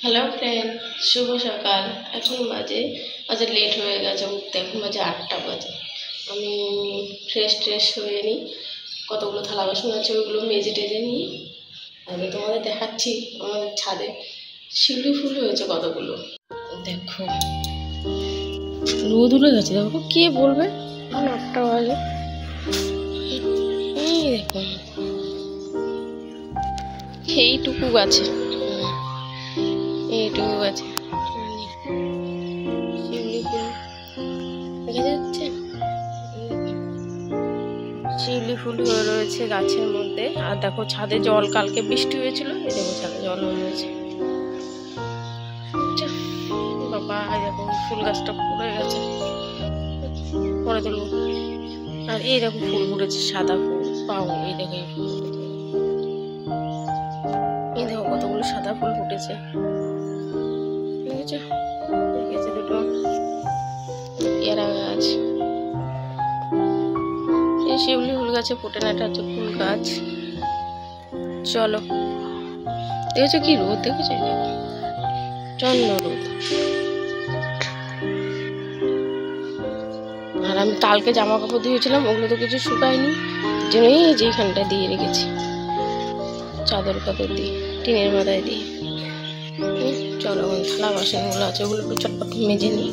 Hello friend, শুভ সকাল। এখন বাজে লেট হয়ে গেছে উঠতে, এখন বাজে 8টা বাজে। আমি ফ্রেশ হয়ে নিই, কতগুলো থালা বাসন আছে ওইগুলো মেজে টেজে নিই। আমি তোমাদের দেখাচ্ছি আমাদের ছাদে শিউলি ফুল হয়েছে কতগুলো। দেখো রোদ উঠে গেছে, দেখো কে বলবে 8টা বাজে। এই দেখো এইটুকু গাছে আছে শিউলি ফুল, দেখা যাচ্ছে শিউলি ফুল হয়ে রয়েছে গাছের মধ্যে। আর দেখো ছাদে জল, কালকে বৃষ্টি হয়েছিল, এই দেখো ছাদে জল হয়েছে। বাবা দেখো ফুল গাছটা পড়ে গেছে, পরে তুলবো। আর এই দেখো ফুল ফুটেছে, সাদা ফুল পাও, এই দেখো এই দেখো কতগুলো সাদা ফুল ফুটেছে, দেখেছে দুটো পেয়ারা গাছ। এই শিউলি ফুল গাছে ফোটে না, এটা হচ্ছে ফুল গাছ। চলো, দেখেছো কি রোদ, দেখেছো প্রচন্ড রোদ। আর আমি কালকে জামা কাপড় ধুয়েছিলাম, ওগুলো তো কিছু শুকায়নি, জন্য এই যে এখানটা দিয়ে রেখেছি চাদর কাপড় দিয়ে, টিনের মাথায় দিয়ে। চলো এখন থালা বাসনগুলো আছে ওগুলো একটু চটপট মেজে নিই।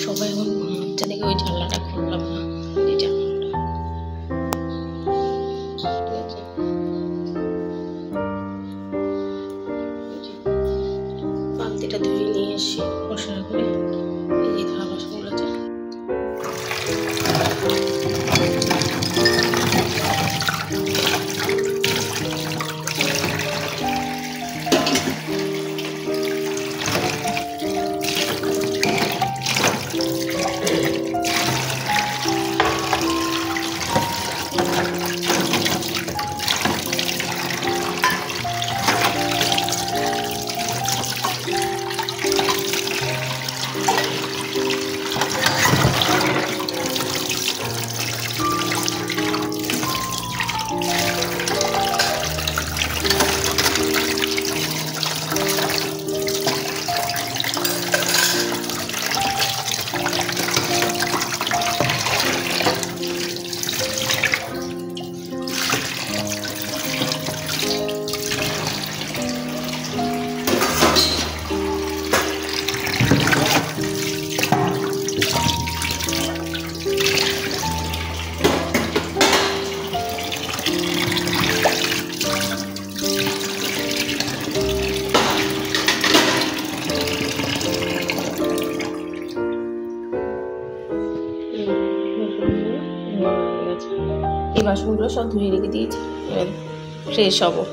সবাই এখন ঘুমাচ্ছে, দেখে ওই জানলাটা খুললাম না, এই জানলাটা। বালতিটা ধুয়ে নিয়ে এসে পরিষ্কার করে এই যে থালা বাসনগুলো আছে এই বাসনগুলো সব ধুয়ে রেখে দিয়েছি, এবার ফ্রেশ হবো।